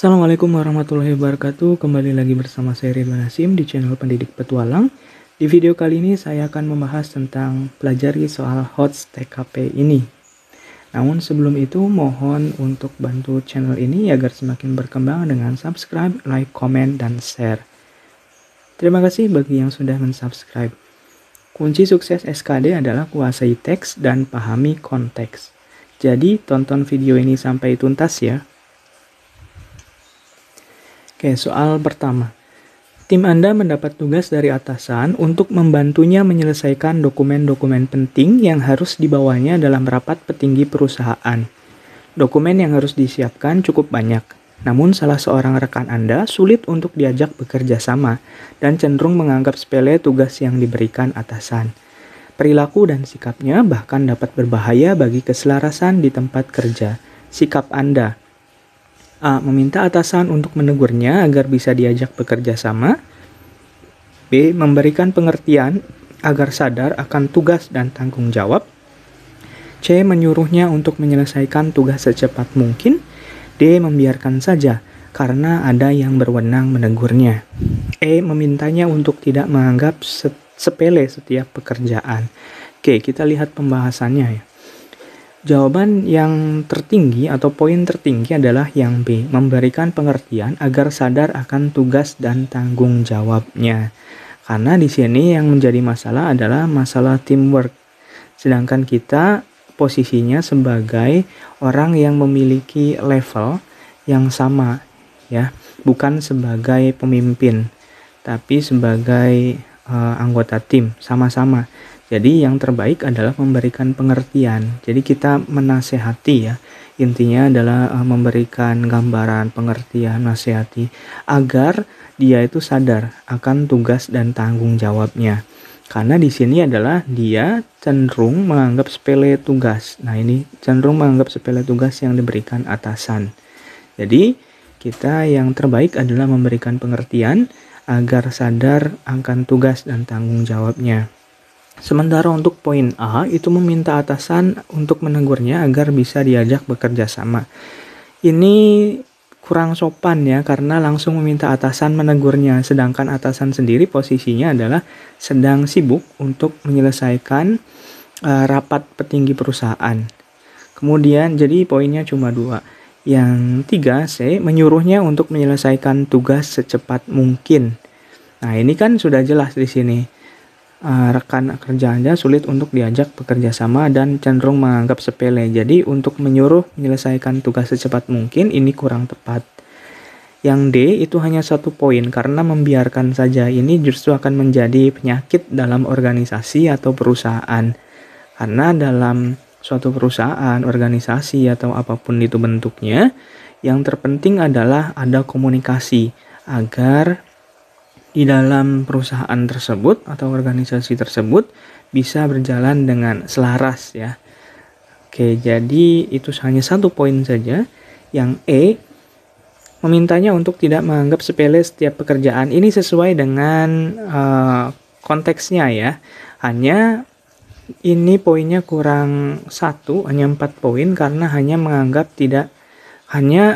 Assalamualaikum warahmatullahi wabarakatuh. Kembali lagi bersama saya Ridwan Hasim di channel Pendidik Petualang. Di video kali ini saya akan membahas tentang pelajari soal HOTS TKP ini. Namun sebelum itu mohon untuk bantu channel ini agar semakin berkembang dengan subscribe, like, komen, dan share. Terima kasih bagi yang sudah mensubscribe. Kunci sukses SKD adalah kuasai teks dan pahami konteks. Jadi tonton video ini sampai tuntas ya. Oke, soal pertama. Tim Anda mendapat tugas dari atasan untuk membantunya menyelesaikan dokumen-dokumen penting yang harus dibawanya dalam rapat petinggi perusahaan. Dokumen yang harus disiapkan cukup banyak, namun salah seorang rekan Anda sulit untuk diajak bekerja sama dan cenderung menganggap sepele tugas yang diberikan atasan. Perilaku dan sikapnya bahkan dapat berbahaya bagi keselarasan di tempat kerja. Sikap Anda: A. Meminta atasan untuk menegurnya agar bisa diajak bekerja sama. B. Memberikan pengertian agar sadar akan tugas dan tanggung jawab. C. Menyuruhnya untuk menyelesaikan tugas secepat mungkin. D. Membiarkan saja karena ada yang berwenang menegurnya. E. Memintanya untuk tidak menganggap sepele setiap pekerjaan. Oke, kita lihat pembahasannya ya. Jawaban yang tertinggi atau poin tertinggi adalah yang B, memberikan pengertian agar sadar akan tugas dan tanggung jawabnya. Karena di sini yang menjadi masalah adalah masalah teamwork. Sedangkan kita posisinya sebagai orang yang memiliki level yang sama ya, bukan sebagai pemimpin, tapi sebagai anggota tim sama-sama. Jadi yang terbaik adalah memberikan pengertian. Jadi kita menasehati ya. Intinya adalah memberikan gambaran, pengertian, nasihati agar dia itu sadar akan tugas dan tanggung jawabnya. Karena di sini adalah dia cenderung menganggap sepele tugas. Nah, ini cenderung menganggap sepele tugas yang diberikan atasan. Jadi kita yang terbaik adalah memberikan pengertian agar sadar akan tugas dan tanggung jawabnya. Sementara untuk poin A itu meminta atasan untuk menegurnya agar bisa diajak bekerja sama. Ini kurang sopan ya, karena langsung meminta atasan menegurnya, sedangkan atasan sendiri posisinya adalah sedang sibuk untuk menyelesaikan rapat petinggi perusahaan. Kemudian jadi poinnya cuma 2. Yang 3 C, menyuruhnya untuk menyelesaikan tugas secepat mungkin. Nah, ini kan sudah jelas di sini. Rekan kerja Anda sulit untuk diajak bekerja sama dan cenderung menganggap sepele. Jadi untuk menyuruh menyelesaikan tugas secepat mungkin ini kurang tepat. Yang D itu hanya 1 poin karena membiarkan saja ini justru akan menjadi penyakit dalam organisasi atau perusahaan. Karena dalam suatu perusahaan, organisasi atau apapun itu bentuknya, yang terpenting adalah ada komunikasi agar di dalam perusahaan tersebut atau organisasi tersebut bisa berjalan dengan selaras ya. Oke, jadi itu hanya 1 poin saja. Yang E, memintanya untuk tidak menganggap sepele setiap pekerjaan. Ini sesuai dengan konteksnya ya. Hanya ini poinnya kurang 1, hanya 4 poin karena hanya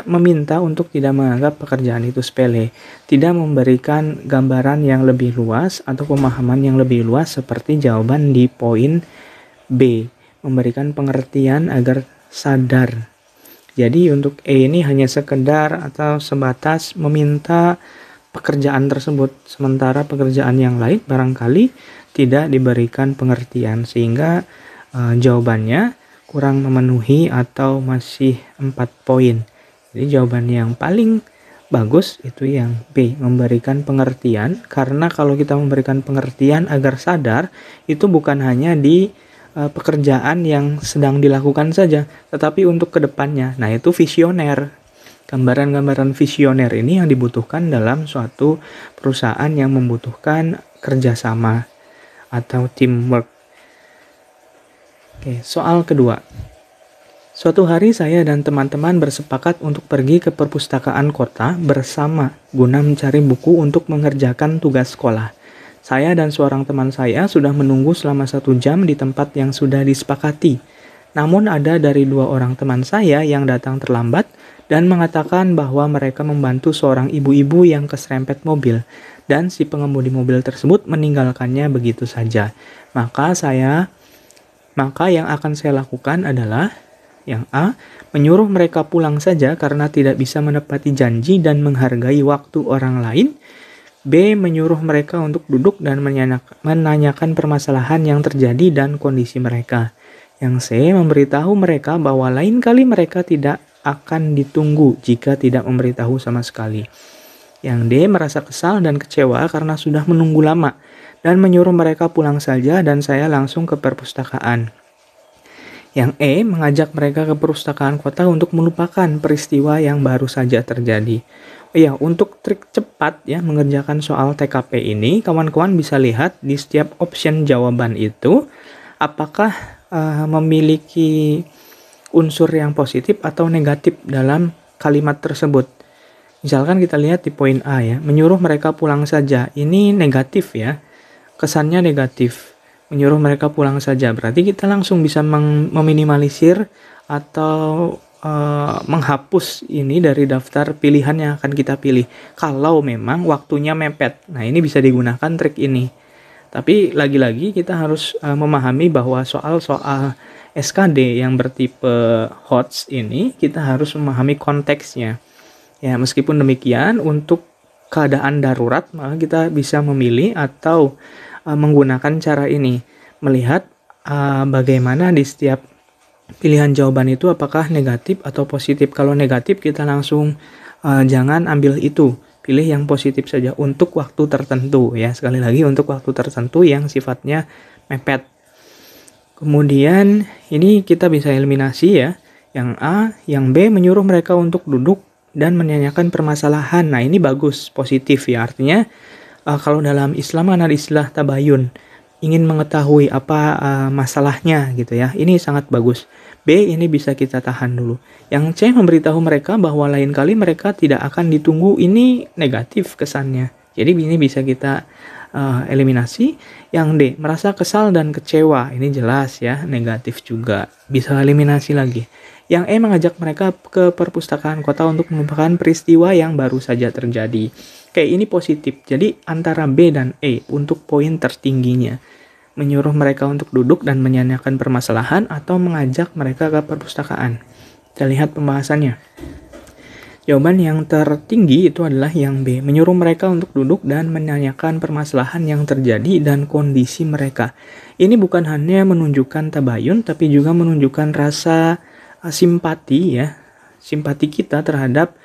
meminta untuk tidak menganggap pekerjaan itu sepele, tidak memberikan gambaran yang lebih luas atau pemahaman yang lebih luas seperti jawaban di poin B, memberikan pengertian agar sadar. Jadi untuk E ini hanya sekedar atau sebatas meminta pekerjaan tersebut, sementara pekerjaan yang lain barangkali tidak diberikan pengertian sehingga jawabannya kurang memenuhi atau masih 4 poin. Jadi jawaban yang paling bagus itu yang B, memberikan pengertian. Karena kalau kita memberikan pengertian agar sadar, itu bukan hanya di pekerjaan yang sedang dilakukan saja, tetapi untuk kedepannya. Nah, itu visioner. Gambaran-gambaran visioner ini yang dibutuhkan dalam suatu perusahaan yang membutuhkan kerjasama atau teamwork. Oke, soal kedua. Suatu hari saya dan teman-teman bersepakat untuk pergi ke perpustakaan kota bersama guna mencari buku untuk mengerjakan tugas sekolah. Saya dan seorang teman saya sudah menunggu selama 1 jam di tempat yang sudah disepakati. Namun ada dari 2 orang teman saya yang datang terlambat dan mengatakan bahwa mereka membantu seorang ibu-ibu yang keserempet mobil dan si pengemudi mobil tersebut meninggalkannya begitu saja. Maka yang akan saya lakukan adalah yang A, menyuruh mereka pulang saja karena tidak bisa menepati janji dan menghargai waktu orang lain. B, menyuruh mereka untuk duduk dan menanyakan permasalahan yang terjadi dan kondisi mereka. Yang C, memberitahu mereka bahwa lain kali mereka tidak akan ditunggu jika tidak memberitahu sama sekali. Yang D, merasa kesal dan kecewa karena sudah menunggu lama dan menyuruh mereka pulang saja dan saya langsung ke perpustakaan. Yang E, mengajak mereka ke perpustakaan kota untuk melupakan peristiwa yang baru saja terjadi. Ya, untuk trik cepat ya mengerjakan soal TKP ini, kawan-kawan bisa lihat di setiap option jawaban itu apakah memiliki unsur yang positif atau negatif dalam kalimat tersebut. Misalkan kita lihat di poin A ya, menyuruh mereka pulang saja. Ini negatif ya, kesannya negatif. Menyuruh mereka pulang saja, berarti kita langsung bisa meminimalisir atau menghapus ini dari daftar pilihan yang akan kita pilih. Kalau memang waktunya mepet, nah ini bisa digunakan trik ini. Tapi lagi-lagi kita harus memahami bahwa soal-soal SKD yang bertipe HOTS ini kita harus memahami konteksnya. Ya, meskipun demikian untuk keadaan darurat maka kita bisa memilih atau menggunakan cara ini, melihat bagaimana di setiap pilihan jawaban itu apakah negatif atau positif. Kalau negatif kita langsung jangan ambil itu, pilih yang positif saja untuk waktu tertentu ya. Sekali lagi untuk waktu tertentu yang sifatnya mepet. Kemudian ini kita bisa eliminasi ya. Yang A, yang B menyuruh mereka untuk duduk dan menanyakan permasalahan. Nah ini bagus, positif ya. Artinya kalau dalam Islam ada istilah tabayun, ingin mengetahui apa masalahnya gitu ya. Ini sangat bagus. B, ini bisa kita tahan dulu. Yang C, memberitahu mereka bahwa lain kali mereka tidak akan ditunggu. Ini negatif kesannya. Jadi ini bisa kita eliminasi. Yang D, merasa kesal dan kecewa. Ini jelas ya, negatif juga. Bisa eliminasi lagi. Yang E, mengajak mereka ke perpustakaan kota untuk melupakan peristiwa yang baru saja terjadi. Oke, ini positif. Jadi antara B dan E untuk poin tertingginya. Menyuruh mereka untuk duduk dan menanyakan permasalahan atau mengajak mereka ke perpustakaan. Kita lihat pembahasannya. Jawaban yang tertinggi itu adalah yang B. Menyuruh mereka untuk duduk dan menanyakan permasalahan yang terjadi dan kondisi mereka. Ini bukan hanya menunjukkan tabayun, tapi juga menunjukkan rasa simpati ya, simpati kita terhadap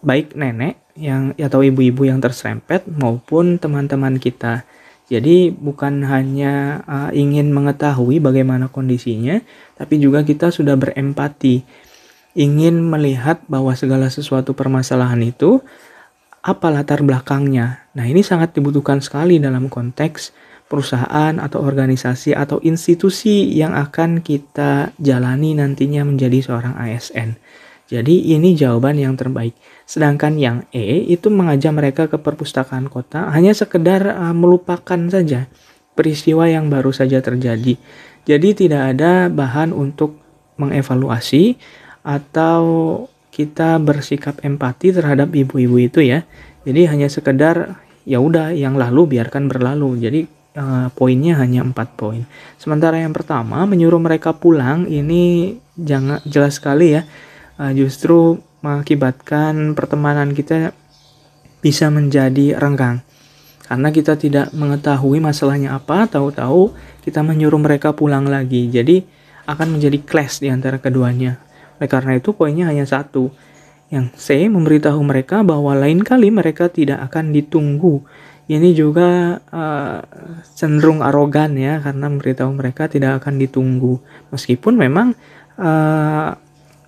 baik nenek yang atau ibu-ibu yang terserempet maupun teman-teman kita. Jadi bukan hanya ingin mengetahui bagaimana kondisinya, tapi juga kita sudah berempati, ingin melihat bahwa segala sesuatu permasalahan itu apa latar belakangnya. Nah ini sangat dibutuhkan sekali dalam konteks perusahaan atau organisasi atau institusi yang akan kita jalani nantinya menjadi seorang ASN. Jadi ini jawaban yang terbaik. Sedangkan yang E itu mengajak mereka ke perpustakaan kota hanya sekedar melupakan saja peristiwa yang baru saja terjadi. Jadi tidak ada bahan untuk mengevaluasi atau kita bersikap empati terhadap ibu-ibu itu ya. Jadi hanya sekedar ya udah yang lalu biarkan berlalu. Jadi poinnya hanya 4 poin. Sementara yang pertama menyuruh mereka pulang ini jangan jelas sekali ya. Justru mengakibatkan pertemanan kita bisa menjadi renggang. Karena kita tidak mengetahui masalahnya apa, tahu-tahu kita menyuruh mereka pulang lagi. Jadi akan menjadi clash di antara keduanya. Oleh karena itu poinnya hanya 1. Yang C, memberitahu mereka bahwa lain kali mereka tidak akan ditunggu. Ini juga cenderung arogan ya, karena memberitahu mereka tidak akan ditunggu. Meskipun memang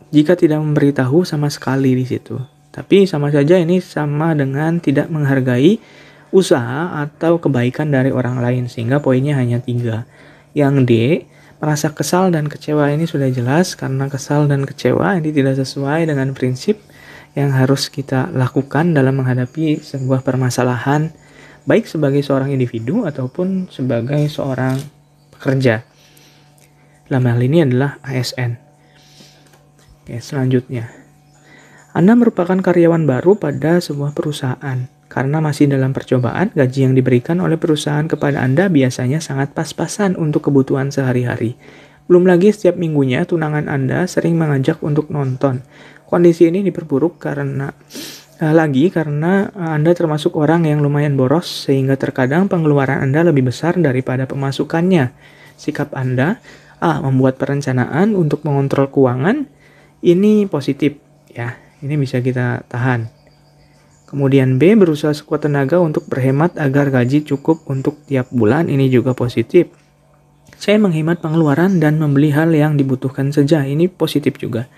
jika tidak memberitahu sama sekali di situ. Tapi sama saja ini sama dengan tidak menghargai usaha atau kebaikan dari orang lain. Sehingga poinnya hanya 3. Yang D, merasa kesal dan kecewa ini sudah jelas. Karena kesal dan kecewa ini tidak sesuai dengan prinsip yang harus kita lakukan dalam menghadapi sebuah permasalahan. Baik sebagai seorang individu ataupun sebagai seorang pekerja. Dalam hal ini adalah ASN. Oke, selanjutnya. Anda merupakan karyawan baru pada sebuah perusahaan. Karena masih dalam percobaan, gaji yang diberikan oleh perusahaan kepada Anda biasanya sangat pas-pasan untuk kebutuhan sehari-hari. Belum lagi setiap minggunya tunangan Anda sering mengajak untuk nonton. Kondisi ini diperburuk karena Anda termasuk orang yang lumayan boros sehingga terkadang pengeluaran Anda lebih besar daripada pemasukannya. Sikap Anda membuat perencanaan untuk mengontrol keuangan ini positif ya. Ini bisa kita tahan. Kemudian B, berusaha sekuat tenaga untuk berhemat agar gaji cukup untuk tiap bulan, ini juga positif. C, menghemat pengeluaran dan membeli hal yang dibutuhkan saja, ini positif juga.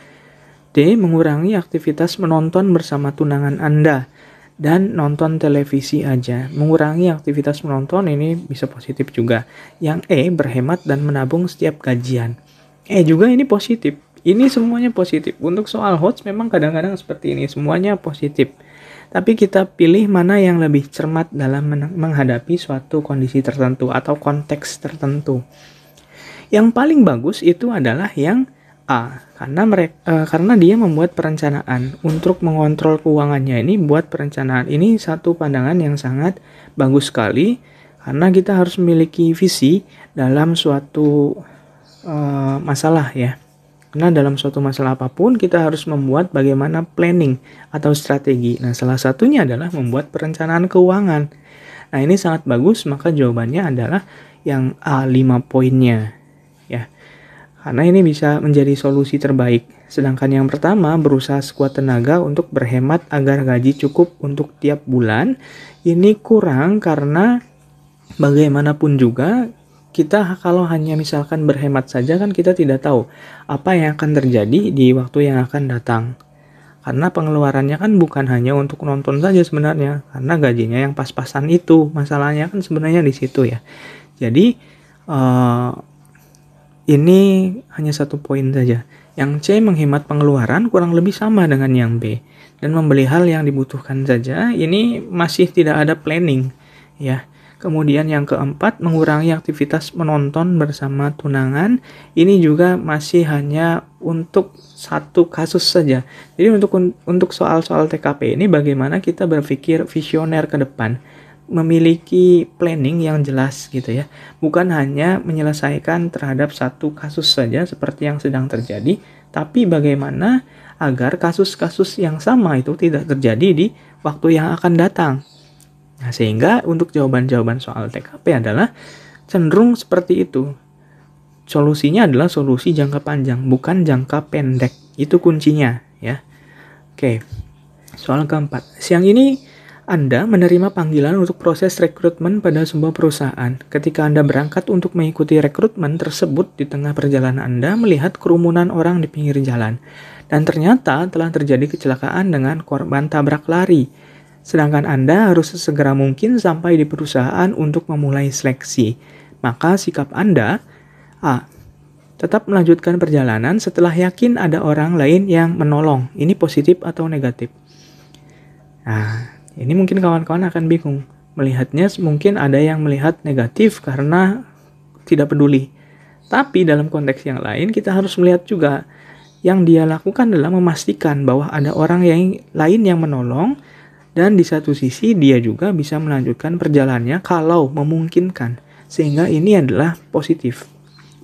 D, mengurangi aktivitas menonton bersama tunangan Anda dan nonton televisi aja. Mengurangi aktivitas menonton ini bisa positif juga. Yang E, berhemat dan menabung setiap gajian. E juga ini positif. Ini semuanya positif. Untuk soal hots memang kadang-kadang seperti ini, semuanya positif. Tapi kita pilih mana yang lebih cermat dalam menghadapi suatu kondisi tertentu atau konteks tertentu. Yang paling bagus itu adalah yang A, karena dia membuat perencanaan untuk mengontrol keuangannya. Ini buat perencanaan. Ini satu pandangan yang sangat bagus sekali karena kita harus memiliki visi dalam suatu masalah ya. Karena dalam suatu masalah apapun kita harus membuat bagaimana planning atau strategi. Nah, salah satunya adalah membuat perencanaan keuangan. Nah, ini sangat bagus, maka jawabannya adalah yang A, 5 poinnya. Ya. Karena ini bisa menjadi solusi terbaik. Sedangkan yang pertama, berusaha sekuat tenaga untuk berhemat agar gaji cukup untuk tiap bulan. Ini kurang karena bagaimanapun juga kita kalau hanya misalkan berhemat saja kan kita tidak tahu apa yang akan terjadi di waktu yang akan datang. Karena pengeluarannya kan bukan hanya untuk nonton saja sebenarnya, karena gajinya yang pas-pasan itu. Masalahnya kan sebenarnya di situ ya. Jadi ini hanya satu poin saja. Yang C, menghemat pengeluaran kurang lebih sama dengan yang B. Dan membeli hal yang dibutuhkan saja, ini masih tidak ada planning ya. Kemudian yang keempat, mengurangi aktivitas menonton bersama tunangan. Ini juga masih hanya untuk satu kasus saja. Jadi untuk soal-soal TKP ini bagaimana kita berpikir visioner ke depan, memiliki planning yang jelas gitu ya. Bukan hanya menyelesaikan terhadap satu kasus saja seperti yang sedang terjadi, tapi bagaimana agar kasus-kasus yang sama itu tidak terjadi di waktu yang akan datang. Nah, sehingga untuk jawaban-jawaban soal TKP adalah cenderung seperti itu. Solusinya adalah solusi jangka panjang, bukan jangka pendek. Itu kuncinya ya. Oke. Soal keempat. Siang ini Anda menerima panggilan untuk proses rekrutmen pada sebuah perusahaan. Ketika Anda berangkat untuk mengikuti rekrutmen tersebut, di tengah perjalanan Anda melihat kerumunan orang di pinggir jalan. Dan ternyata telah terjadi kecelakaan dengan korban tabrak lari. Sedangkan Anda harus sesegera mungkin sampai di perusahaan untuk memulai seleksi. Maka sikap Anda, A, tetap melanjutkan perjalanan setelah yakin ada orang lain yang menolong. Ini positif atau negatif? Nah, ini mungkin kawan-kawan akan bingung. Melihatnya mungkin ada yang melihat negatif karena tidak peduli. Tapi dalam konteks yang lain kita harus melihat juga yang dia lakukan adalah memastikan bahwa ada orang lain yang menolong. Dan di satu sisi dia juga bisa melanjutkan perjalanannya kalau memungkinkan. Sehingga ini adalah positif.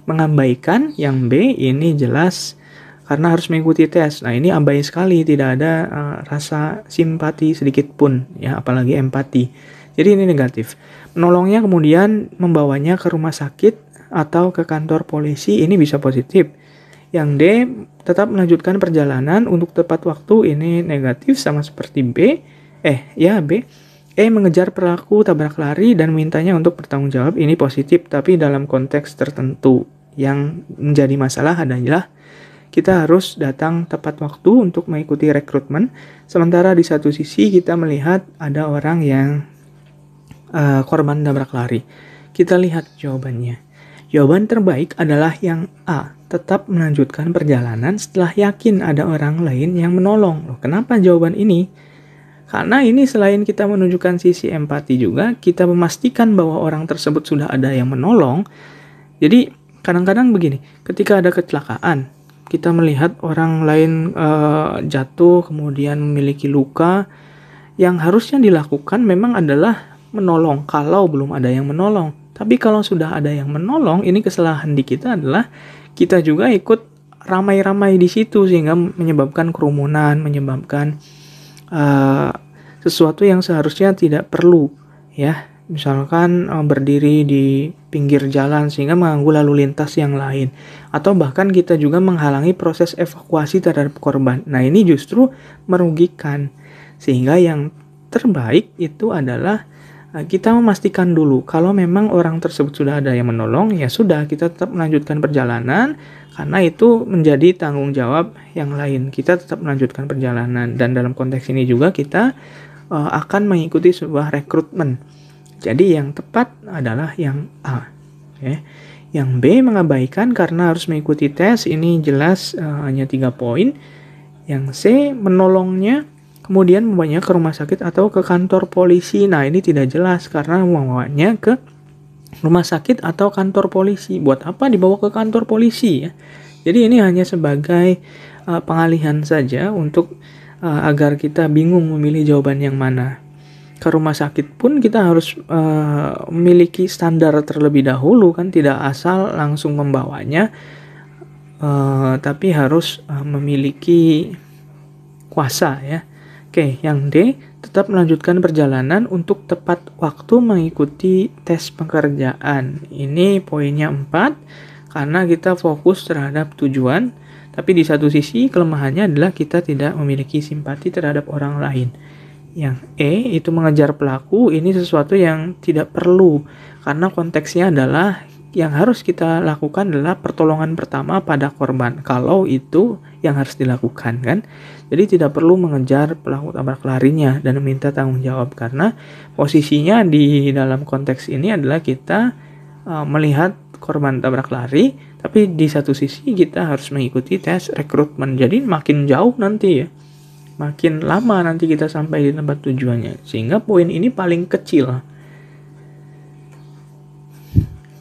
Mengabaikan yang B ini jelas karena harus mengikuti tes. Nah, ini abai sekali, tidak ada rasa simpati sedikit pun ya, apalagi empati. Jadi ini negatif. Menolongnya kemudian membawanya ke rumah sakit atau ke kantor polisi, ini bisa positif. Yang D, tetap melanjutkan perjalanan untuk tepat waktu, ini negatif sama seperti B. B. E, mengejar pelaku tabrak lari dan mintanya untuk bertanggung jawab, ini positif, tapi dalam konteks tertentu. Yang menjadi masalah adalah kita harus datang tepat waktu untuk mengikuti rekrutmen, sementara di satu sisi kita melihat ada orang yang korban tabrak lari. Kita lihat jawabannya. Jawaban terbaik adalah yang A, tetap melanjutkan perjalanan setelah yakin ada orang lain yang menolong. Loh, kenapa jawaban ini? Karena ini selain kita menunjukkan sisi empati juga, kita memastikan bahwa orang tersebut sudah ada yang menolong. Jadi kadang-kadang begini, ketika ada kecelakaan, kita melihat orang lain jatuh kemudian memiliki luka, yang harusnya dilakukan memang adalah menolong kalau belum ada yang menolong. Tapi kalau sudah ada yang menolong, ini kesalahan di kita adalah kita juga ikut ramai-ramai di situ sehingga menyebabkan kerumunan, menyebabkan sesuatu yang seharusnya tidak perlu, ya. Misalkan berdiri di pinggir jalan sehingga mengganggu lalu lintas yang lain, atau bahkan kita juga menghalangi proses evakuasi terhadap korban. Nah, ini justru merugikan. Sehingga yang terbaik itu adalah kita memastikan dulu kalau memang orang tersebut sudah ada yang menolong, ya sudah, kita tetap melanjutkan perjalanan karena itu menjadi tanggung jawab yang lain. Kita tetap melanjutkan perjalanan, dan dalam konteks ini juga kita akan mengikuti sebuah rekrutmen. Jadi yang tepat adalah yang A. Okay. Yang B mengabaikan karena harus mengikuti tes, ini jelas hanya 3 poin. Yang C menolongnya kemudian membawanya ke rumah sakit atau ke kantor polisi. Nah, ini tidak jelas karena membawanya ke rumah sakit atau kantor polisi. Buat apa dibawa ke kantor polisi ya? Jadi ini hanya sebagai pengalihan saja untuk agar kita bingung memilih jawaban yang mana. Ke rumah sakit pun kita harus memiliki standar terlebih dahulu, kan tidak asal langsung membawanya, tapi harus memiliki kuasa ya. Oke, yang D, tetap melanjutkan perjalanan untuk tepat waktu mengikuti tes pekerjaan. Ini poinnya 4, karena kita fokus terhadap tujuan, tapi di satu sisi kelemahannya adalah kita tidak memiliki simpati terhadap orang lain. Yang E, itu mengejar pelaku, ini sesuatu yang tidak perlu, karena konteksnya adalah yang harus kita lakukan adalah pertolongan pertama pada korban, kalau itu yang harus dilakukan kan. Jadi tidak perlu mengejar pelaku tabrak larinya dan meminta tanggung jawab, karena posisinya di dalam konteks ini adalah kita melihat korban tabrak lari, tapi di satu sisi kita harus mengikuti tes rekrutmen. Jadi makin jauh nanti ya, makin lama nanti kita sampai di tempat tujuannya, sehingga poin ini paling kecil.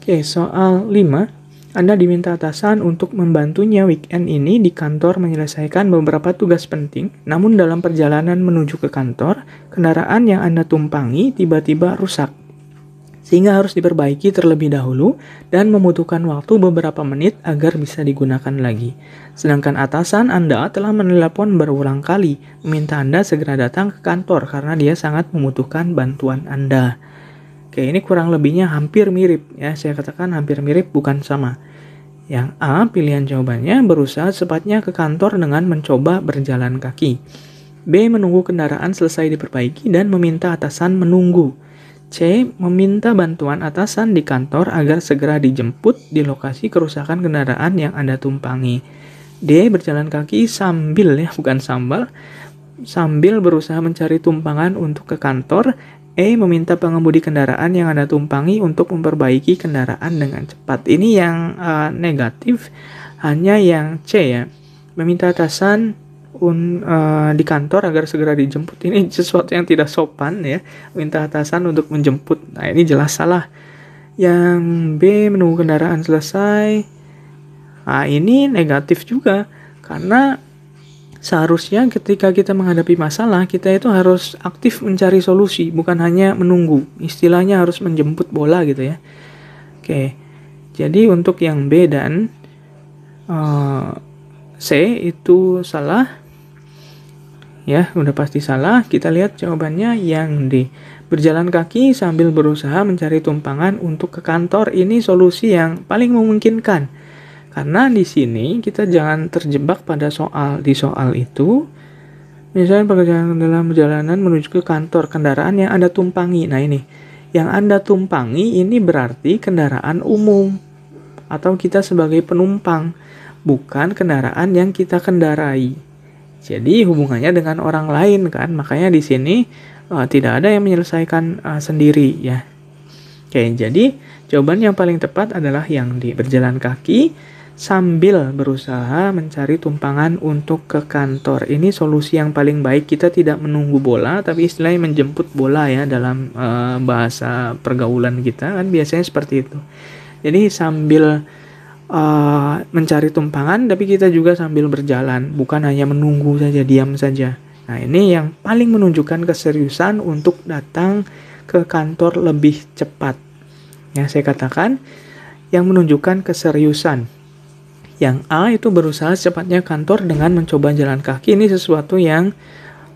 Oke, soal 5. Anda diminta atasan untuk membantunya weekend ini di kantor menyelesaikan beberapa tugas penting, namun dalam perjalanan menuju ke kantor, kendaraan yang Anda tumpangi tiba-tiba rusak, sehingga harus diperbaiki terlebih dahulu dan membutuhkan waktu beberapa menit agar bisa digunakan lagi. Sedangkan atasan Anda telah menelepon berulang kali, meminta Anda segera datang ke kantor karena dia sangat membutuhkan bantuan Anda. Oke, ini kurang lebihnya hampir mirip ya. Saya katakan hampir mirip, bukan sama. Yang A, pilihan jawabannya berusaha secepatnya ke kantor dengan mencoba berjalan kaki. B, menunggu kendaraan selesai diperbaiki dan meminta atasan menunggu. C, meminta bantuan atasan di kantor agar segera dijemput di lokasi kerusakan kendaraan yang Anda tumpangi. D, berjalan kaki sambil ya, bukan sambil berusaha mencari tumpangan untuk ke kantor. E, meminta pengemudi kendaraan yang Anda tumpangi untuk memperbaiki kendaraan dengan cepat. Ini yang negatif, hanya yang C ya. Meminta atasan di kantor agar segera dijemput. Ini sesuatu yang tidak sopan ya. Minta atasan untuk menjemput. Nah, ini jelas salah. Yang B, menunggu kendaraan selesai. Nah, ini negatif juga. Karena seharusnya ketika kita menghadapi masalah, kita itu harus aktif mencari solusi, bukan hanya menunggu. Istilahnya harus menjemput bola gitu ya. Oke, jadi untuk yang B dan C itu salah. Ya, udah pasti salah. Kita lihat jawabannya yang D. Berjalan kaki sambil berusaha mencari tumpangan untuk ke kantor, ini solusi yang paling memungkinkan. Karena di sini kita jangan terjebak pada di soal itu. Misalnya pekerjaan dalam perjalanan menuju ke kantor, kendaraan yang Anda tumpangi. Nah ini, yang Anda tumpangi ini berarti kendaraan umum atau kita sebagai penumpang, bukan kendaraan yang kita kendarai. Jadi hubungannya dengan orang lain kan, makanya di sini tidak ada yang menyelesaikan sendiri ya. Oke, jadi jawaban yang paling tepat adalah yang D, berjalan kaki sambil berusaha mencari tumpangan untuk ke kantor. Ini solusi yang paling baik. Kita tidak menunggu bola, tapi istilahnya menjemput bola ya dalam bahasa pergaulan kita kan biasanya seperti itu. Jadi sambil mencari tumpangan, tapi kita juga sambil berjalan, bukan hanya menunggu saja, diam saja. Nah, ini yang paling menunjukkan keseriusan untuk datang ke kantor lebih cepat. Ya, saya katakan yang menunjukkan keseriusan. Yang A itu berusaha secepatnya kantor dengan mencoba jalan kaki. Ini sesuatu yang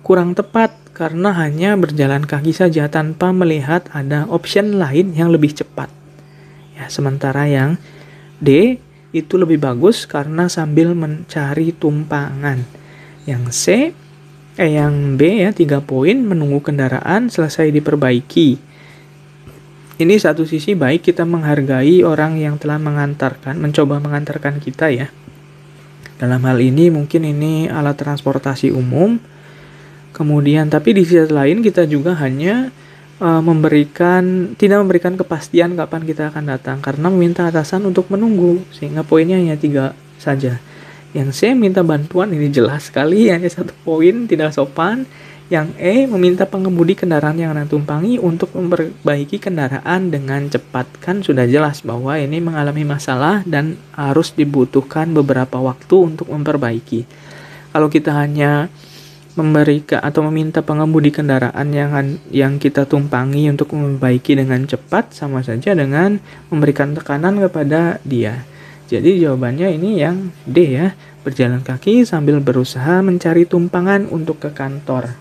kurang tepat karena hanya berjalan kaki saja tanpa melihat ada option lain yang lebih cepat. Ya, sementara yang D itu lebih bagus karena sambil mencari tumpangan. Yang B ya 3 poin, menunggu kendaraan selesai diperbaiki. Ini satu sisi baik, kita menghargai orang yang telah mencoba mengantarkan kita ya. Dalam hal ini mungkin ini alat transportasi umum. Kemudian tapi di sisi lain kita juga hanya tidak memberikan kepastian kapan kita akan datang karena meminta atasan untuk menunggu, sehingga poinnya hanya 3 saja. Yang C minta bantuan, ini jelas sekali hanya 1 poin, tidak sopan. Yang E meminta pengemudi kendaraan yang Anda tumpangi untuk memperbaiki kendaraan dengan cepat. Kan sudah jelas bahwa ini mengalami masalah dan harus dibutuhkan beberapa waktu untuk memperbaiki. Kalau kita hanya memberikan atau meminta pengemudi kendaraan yang kita tumpangi untuk memperbaiki dengan cepat, sama saja dengan memberikan tekanan kepada dia. Jadi jawabannya ini yang D ya, berjalan kaki sambil berusaha mencari tumpangan untuk ke kantor.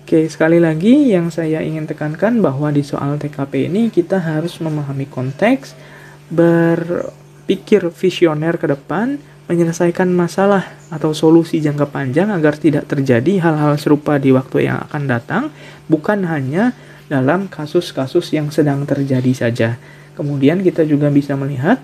Oke, sekali lagi yang saya ingin tekankan bahwa di soal TKP ini kita harus memahami konteks, berpikir visioner ke depan, menyelesaikan masalah atau solusi jangka panjang agar tidak terjadi hal-hal serupa di waktu yang akan datang, bukan hanya dalam kasus-kasus yang sedang terjadi saja. Kemudian kita juga bisa melihat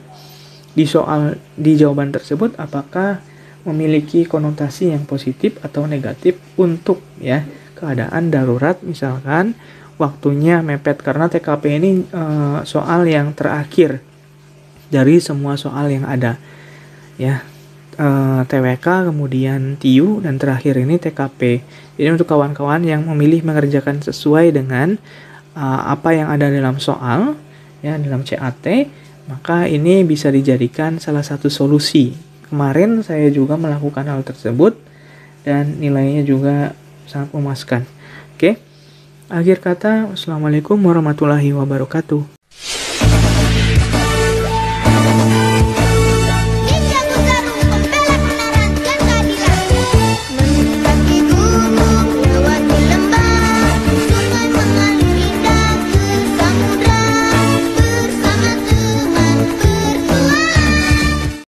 di jawaban tersebut apakah memiliki konotasi yang positif atau negatif untuk ya keadaan darurat, misalkan waktunya mepet, karena TKP ini soal yang terakhir dari semua soal yang ada ya, TWK, kemudian TIU, dan terakhir ini TKP. Jadi untuk kawan-kawan yang memilih mengerjakan sesuai dengan apa yang ada dalam soal ya, dalam CAT, maka ini bisa dijadikan salah satu solusi. Kemarin saya juga melakukan hal tersebut dan nilainya juga sangat memuaskan. Oke. Akhir kata, wassalamualaikum warahmatullahi wabarakatuh.